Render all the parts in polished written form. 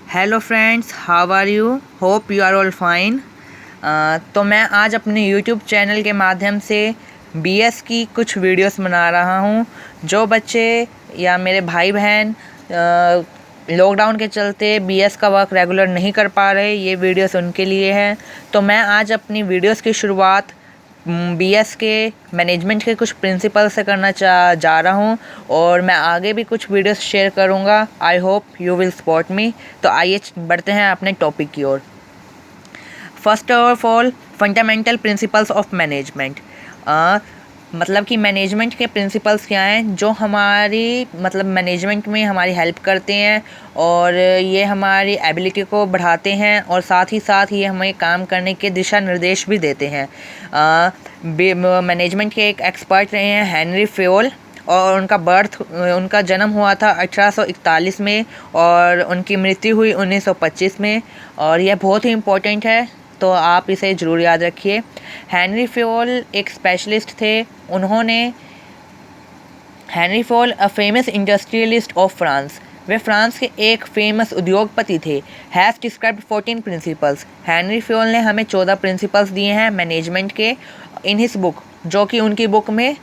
Hello friends, how are you? Hope you are all fine. तो मैं आज अपने यूट्यूब चैनल के माध्यम से बीएस की कुछ वीडियोस बना रहा हूँ। जो बच्चे या मेरे भाई बहन लॉकडाउन के चलते बीएस का वर्क रेगुलर नहीं कर पा रहे, ये वीडियोस उनके लिए हैं। तो मैं आज अपनी वीडियोस की शुरुआत बीएस के मैनेजमेंट के कुछ प्रिंसिपल से करना जा रहा हूँ और मैं आगे भी कुछ वीडियोस शेयर करूँगा। I hope you will support me. तो आइए बढ़ते हैं अपने टॉपिक की ओर। First of all, fundamental principles of management. मतलब कि मैनेजमेंट के प्रिंसिपल्स क्या हैं जो हमारी मैनेजमेंट में हमारी हेल्प करते हैं और ये हमारी एबिलिटी को बढ़ाते हैं और साथ ही साथ ये हमें काम करने के दिशा निर्देश भी देते हैं। मैनेजमेंट के एक एक्सपर्ट रहे हैं हेनरी फेयोल और उनका जन्म हुआ था 1841 में और उनकी मृत्यु हुई 1925 में, और यह बहुत ही इम्पोर्टेंट है, तो आप इसे ज़रूर याद रखिए। हेनरी फेयोल एक स्पेशलिस्ट थे। Henry Fayol a famous industrialist of France, way France के एक फेमस उद्योगपति थे। Has described 14 principles. Henry Fayol ने हमें 14 प्रिंसिपल्स दिए हैं मैनेजमेंट के इन हिस बुक, जो कि उनकी बुक में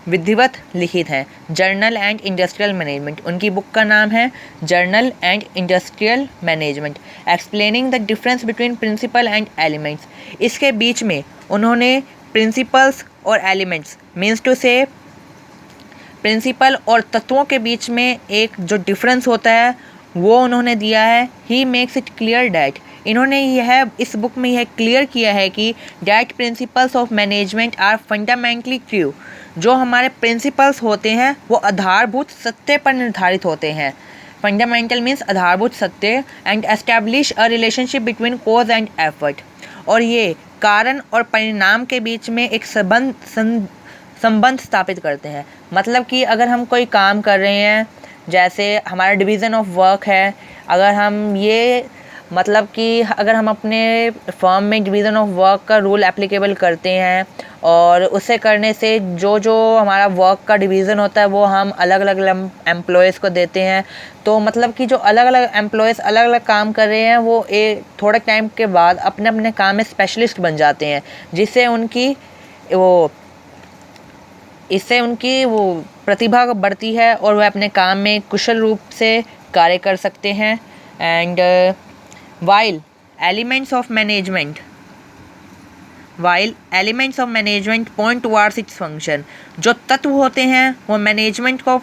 विधिवत लिखित हैं। जर्नल एंड इंडस्ट्रियल मैनेजमेंट, उनकी बुक का नाम है general and industrial management, explaining the difference between principle and elements. इसके बीच में उन्होंने प्रिंसिपल्स और elements means to say principle और तत्वों के बीच में एक जो डिफरेंस होता है वो उन्होंने दिया है। He makes it clear that, इन्होंने इस बुक में यह क्लियर किया है कि that principles of management are fundamentally true. जो हमारे प्रिंसिपल्स होते हैं वो आधारभूत सत्य पर निर्धारित होते हैं। फंडामेंटल मीन्स आधारभूत सत्य, and establish a relationship between cause and effort, और ये कारण और परिणाम के बीच में एक संबंध स्थापित करते हैं। मतलब कि अगर हम कोई काम कर रहे हैं, जैसे हमारा डिवीज़न ऑफ वर्क है, अगर हम अपने फर्म में डिवीज़न ऑफ वर्क का रूल एप्लीकेबल करते हैं और उसे करने से जो जो हमारा वर्क का डिवीज़न होता है वो हम अलग अलग एम्प्लॉयज़ को देते हैं। तो मतलब कि जो अलग अलग एम्प्लॉयज़ अलग अलग काम कर रहे हैं वो थोड़े टाइम के बाद अपने अपने काम में स्पेशलिस्ट बन जाते हैं, जिससे उनकी वो प्रतिभा बढ़ती है और वह अपने काम में कुशल रूप से कार्य कर सकते हैं। And while elements of management point towards its function, जो तत्व होते हैं वो मैनेजमेंट को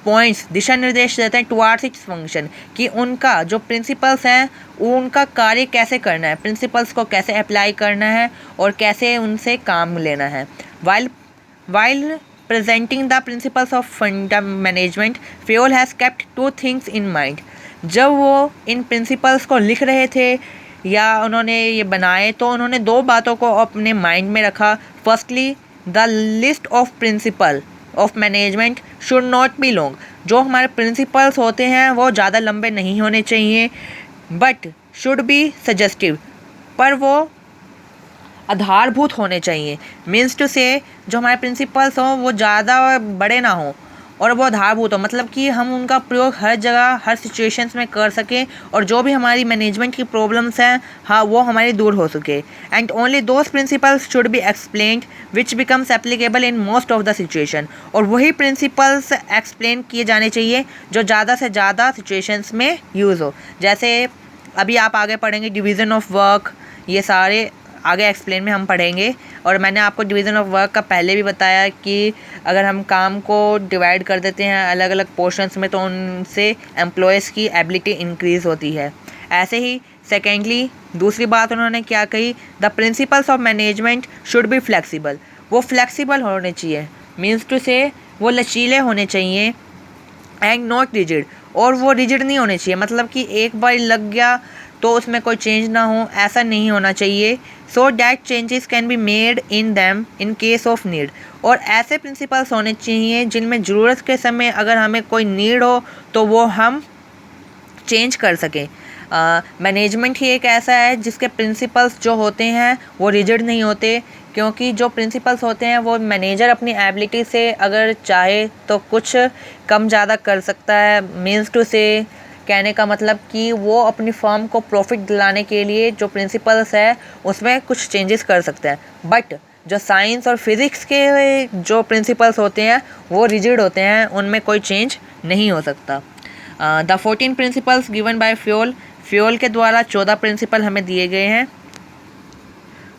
पॉइंट्स दिशा निर्देश देते हैं towards its function, कि उनका जो प्रिंसिपल्स हैं उनका कार्य कैसे करना है, प्रिंसिपल्स को कैसे अप्लाई करना है और कैसे उनसे काम लेना है। while presenting the principles of management, Fayol has kept two things in mind. जब वो इन प्रिंसिपल्स को लिख रहे थे या उन्होंने ये बनाए तो उन्होंने दो बातों को अपने माइंड में रखा। Firstly, the list of principle of management should not be long, जो हमारे प्रिंसिपल्स होते हैं वो ज़्यादा लंबे नहीं होने चाहिए, बट शुड बी सजेस्टिव, पर वो आधारभूत होने चाहिए। मीन्स टू से जो हमारे प्रिंसिपल्स हों वो ज़्यादा बड़े ना हों और वो आधारभूत हो, मतलब कि हम उनका प्रयोग हर जगह हर सिचुएशंस में कर सकें और जो भी हमारी मैनेजमेंट की प्रॉब्लम्स हैं वो हमारी दूर हो सके। And only those principles should be explained which becomes applicable in most of the situation, और वही प्रिंसिपल्स एक्सप्लेन किए जाने चाहिए जो ज़्यादा से ज़्यादा सिचुएशंस में यूज़ हो। जैसे अभी आप आगे पढ़ेंगे डिवीज़न ऑफ वर्क, ये सारे आगे एक्सप्लेन में हम पढ़ेंगे। और मैंने आपको डिवीज़न ऑफ वर्क का पहले भी बताया कि अगर हम काम को डिवाइड कर देते हैं अलग अलग पोर्शंस में तो उनसे एम्प्लॉयज़ की एबिलिटी इंक्रीज़ होती है। ऐसे ही सेकेंडली दूसरी बात उन्होंने क्या कही, the principles of management should be flexible, वो फ्लेक्सिबल होने चाहिए, मीन्स टू से वो लचीले होने चाहिए, एंड नॉट रिजिड, और वो रिजिड नहीं होने चाहिए, मतलब कि एक बार लग गया तो उसमें कोई चेंज ना हो, ऐसा नहीं होना चाहिए। So that changes can be made in them in case of need, और ऐसे प्रिंसिपल्स होने चाहिए जिनमें ज़रूरत के समय अगर हमें कोई नीड हो तो वो हम चेंज कर सकें। मैनेजमेंट ही एक ऐसा है जिसके प्रिंसिपल्स जो होते हैं वो रिजिड नहीं होते, क्योंकि जो प्रिंसिपल्स होते हैं वो मैनेजर अपनी एबिलिटी से अगर चाहे तो कुछ कम ज़्यादा कर सकता है। मीन्स टू से कहने का मतलब कि वो अपनी फर्म को प्रॉफिट दिलाने के लिए जो प्रिंसिपल्स है उसमें कुछ चेंजेस कर सकते हैं, बट जो साइंस और फिज़िक्स के जो प्रिंसिपल्स होते हैं वो रिजिड होते हैं, उनमें कोई चेंज नहीं हो सकता। The 14 principles given by Fayol के द्वारा 14 प्रिंसिपल हमें दिए गए हैं।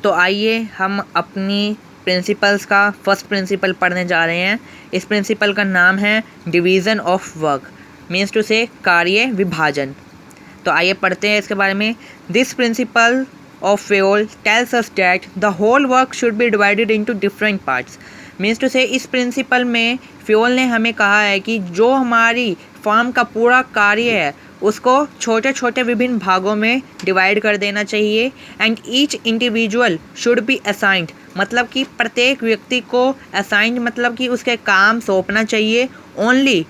तो आइए हम अपनी प्रिंसिपल्स का फर्स्ट प्रिंसिपल पढ़ने जा रहे हैं। इस प्रिंसिपल का नाम है division of work, means to say कार्य विभाजन। तो आइए पढ़ते हैं इसके बारे में। This principle of Fayol tells us that the whole work should be divided into different parts, means to say इस प्रिंसिपल में फ्योल ने हमें कहा है कि जो हमारी फर्म का पूरा कार्य है उसको छोटे छोटे विभिन्न भागों में डिवाइड कर देना चाहिए। And each individual should be assigned, मतलब कि प्रत्येक व्यक्ति को असाइंड मतलब कि उसके काम सौंपना चाहिए ओनली,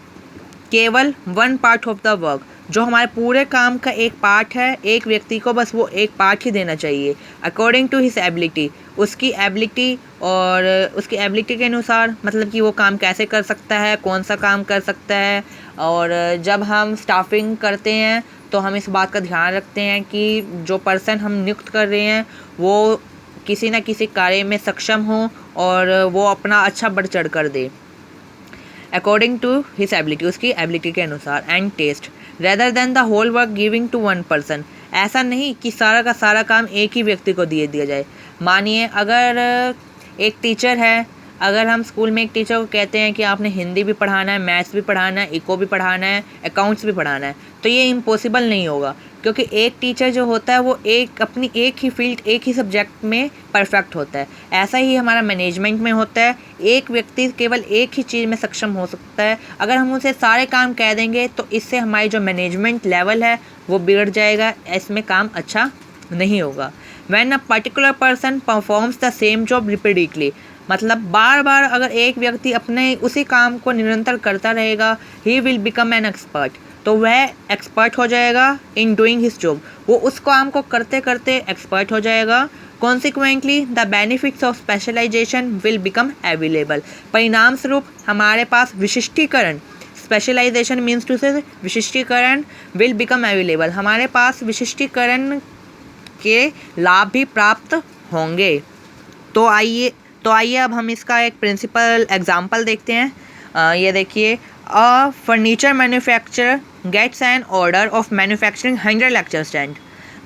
केवल one part of the work, जो हमारे पूरे काम का एक पार्ट है, एक व्यक्ति को बस वो एक पार्ट ही देना चाहिए अकॉर्डिंग टू हिज एबिलिटी, उसकी एबिलिटी और उसकी एबिलिटी के अनुसार, मतलब कि वो काम कैसे कर सकता है, कौन सा काम कर सकता है। और जब हम स्टाफिंग करते हैं तो हम इस बात का ध्यान रखते हैं कि जो पर्सन हम नियुक्त कर रहे हैं वो किसी न किसी कार्य में सक्षम हो और वो अपना अच्छा बढ़ चढ़ कर दे अकॉर्डिंग टू हिज एबिलिटी, उसकी एबिलिटी के अनुसार। And test rather than the whole work giving to one person, ऐसा नहीं कि सारा का सारा काम एक ही व्यक्ति को दिया जाए। मानिए अगर एक टीचर है, अगर हम स्कूल में एक टीचर को कहते हैं कि आपने हिंदी भी पढ़ाना है, मैथ्स भी पढ़ाना है, इको भी पढ़ाना है, अकाउंट्स भी पढ़ाना है, तो ये इम्पॉसिबल नहीं होगा, क्योंकि एक टीचर जो होता है वो अपनी एक ही फील्ड, एक ही सब्जेक्ट में परफेक्ट होता है। ऐसा ही हमारा मैनेजमेंट में होता है, एक व्यक्ति केवल एक ही चीज़ में सक्षम हो सकता है। अगर हम उसे सारे काम कह देंगे तो इससे हमारी जो मैनेजमेंट लेवल है वो बिगड़ जाएगा, इसमें काम अच्छा नहीं होगा। When a particular person performs the same job repeatedly, मतलब बार बार अगर एक व्यक्ति अपने उसी काम को निरंतर करता रहेगा, he will become an expert, तो वह एक्सपर्ट हो जाएगा इन डूइंग हिज जॉब, वो उस काम को करते करते एक्सपर्ट हो जाएगा। Consequently the benefits of specialisation will become available, परिणाम स्वरूप हमारे पास विशिष्टीकरण, स्पेशलाइजेशन मीन्स टू से विशिष्टीकरण, विल बिकम अवेलेबल, हमारे पास विशिष्टीकरण के लाभ भी प्राप्त होंगे। तो आइए अब हम इसका एक प्रिंसिपल एग्जांपल देखते हैं। ये देखिए, a furniture manufacturer gets an order of manufacturing 100 lecture stand,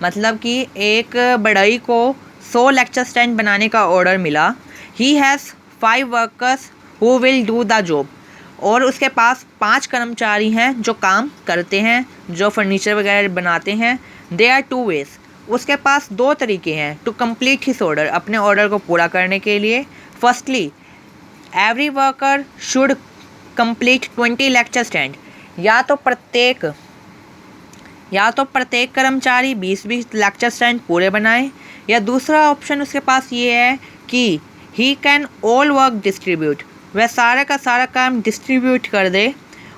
मतलब कि एक बढ़ई को 100 लेक्चर स्टैंड बनाने का ऑर्डर मिला। He has 5 workers who will do the job, और उसके पास 5 कर्मचारी हैं जो काम करते हैं, जो फर्नीचर वगैरह बनाते हैं। दे आर 2 वेज, उसके पास 2 तरीके हैं टू कंप्लीट हिज ऑर्डर, अपने ऑर्डर को पूरा करने के लिए। Firstly every worker should complete 20 lecture stand, या तो प्रत्येक कर्मचारी 20-20 लेक्चर स्टैंड पूरे बनाए, या दूसरा ऑप्शन उसके पास ये है कि he can all work distribute, वह सारा का सारा काम डिस्ट्रीब्यूट कर दे।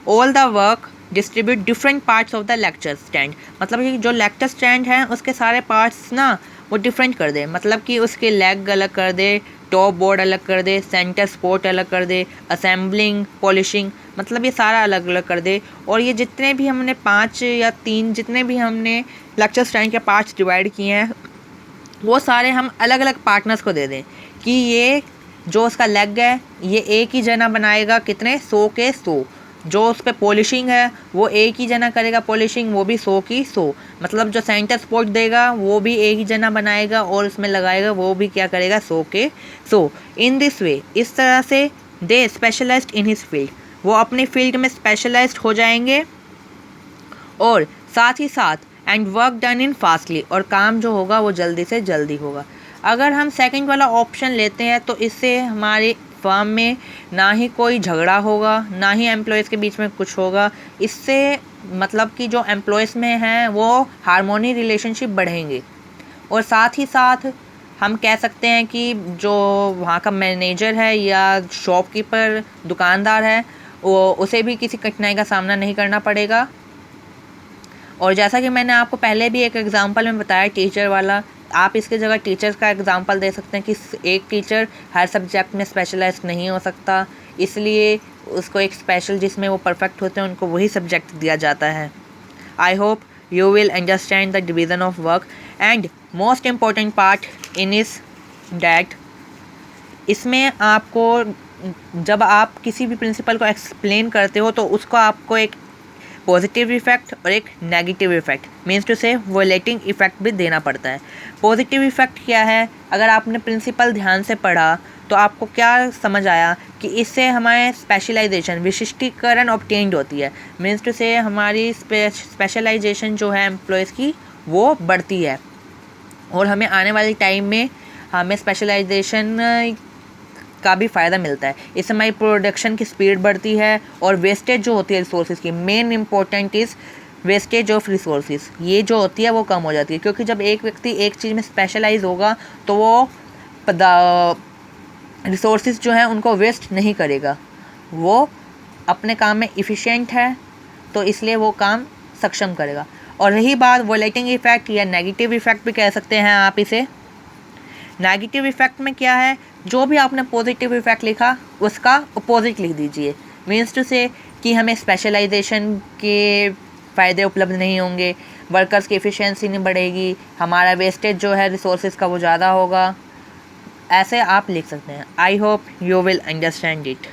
All the work distribute different parts of the lecture stand, मतलब कि जो लेक्चर स्टैंड हैं उसके सारे पार्ट्स ना वो डिफरेंट कर दे, मतलब कि उसके लेग अलग कर दे, टॉप बोर्ड अलग कर दे, सेंटर सपोर्ट अलग कर दे, असेंबलिंग, पॉलिशिंग, मतलब ये सारा अलग अलग कर दे। और ये जितने भी हमने 5 या 3 जितने भी हमने लेक्चर स्टैंड के पार्ट्स डिवाइड किए हैं वो सारे हम अलग अलग पार्टनर्स को दे दें कि ये जो उसका लेग है ये एक ही जना बनाएगा, कितने 100 के 100, जो उस पर पॉलिशिंग है वो एक ही जना करेगा पॉलिशिंग, वो भी 100 की 100, मतलब जो सेंटर सपोर्ट देगा वो भी एक ही जना बनाएगा और उसमें लगाएगा वो भी क्या करेगा 100 के 100। इन दिस वे, इस तरह से दे स्पेशलाइज्ड इन हिज फील्ड, वो अपनी फील्ड में स्पेशलाइज्ड हो जाएंगे, और साथ ही साथ and work done in fastly, और काम जो होगा वो जल्दी से जल्दी होगा। अगर हम सेकंड वाला ऑप्शन लेते हैं तो इससे हमारे फर्म में ना ही कोई झगड़ा होगा, ना ही एम्प्लॉयज़ के बीच में कुछ होगा, इससे मतलब कि जो एम्प्लॉयज़ में हैं वो हार्मोनी रिलेशनशिप बढ़ेंगे। और साथ ही साथ हम कह सकते हैं कि जो वहाँ का मैनेजर है या शॉपकीपर दुकानदार है वो उसे भी किसी कठिनाई का सामना नहीं करना पड़ेगा। और जैसा कि मैंने आपको पहले भी एक एग्जांपल में बताया टीचर वाला, आप इसके जगह टीचर्स का एग्जांपल दे सकते हैं कि एक टीचर हर सब्जेक्ट में स्पेशलाइज्ड नहीं हो सकता, इसलिए उसको एक स्पेशल जिसमें वो परफेक्ट होते हैं उनको वही सब्जेक्ट दिया जाता है। I hope you will understand the division of work, and most important part in is that इसमें आपको जब आप किसी भी प्रिंसिपल को एक्सप्लेन करते हो तो उसको आपको एक पॉजिटिव इफेक्ट और एक नेगेटिव इफेक्ट, मीन्स टू से वॉलेटिंग इफेक्ट भी देना पड़ता है। पॉजिटिव इफेक्ट क्या है? अगर आपने प्रिंसिपल ध्यान से पढ़ा तो आपको क्या समझ आया कि इससे हमारे स्पेशलाइजेशन, विशिष्टीकरण ऑब्टेन्ड होती है। मीन्स टू से हमारी स्पेशलाइजेशन जो है एम्प्लॉयज़ की वो बढ़ती है और हमें आने वाले टाइम में हमें स्पेशलाइजेशन का भी फ़ायदा मिलता है। इससे हमारी प्रोडक्शन की स्पीड बढ़ती है और वेस्टेज जो होती है रिसोर्सेज की, main important is wastage of resources, ये जो होती है वो कम हो जाती है। क्योंकि जब एक व्यक्ति एक चीज़ में स्पेशलाइज होगा तो वो रिसोर्सेज जो हैं उनको वेस्ट नहीं करेगा, वो अपने काम में इफ़िशिएंट है तो इसलिए वो काम सक्षम करेगा। और रही बात वॉलेटिंग इफेक्ट या नेगेटिव इफेक्ट भी कह सकते हैं आप इसे। नेगेटिव इफेक्ट में क्या है? जो भी आपने पॉजिटिव इफेक्ट लिखा उसका अपोजिट लिख दीजिए। मीन्स टू से कि हमें स्पेशलाइजेशन के फ़ायदे उपलब्ध नहीं होंगे, वर्कर्स की एफिशिएंसी नहीं बढ़ेगी, हमारा वेस्टेज जो है रिसोर्सेज का वो ज़्यादा होगा। ऐसे आप लिख सकते हैं। आई hope you will understand it.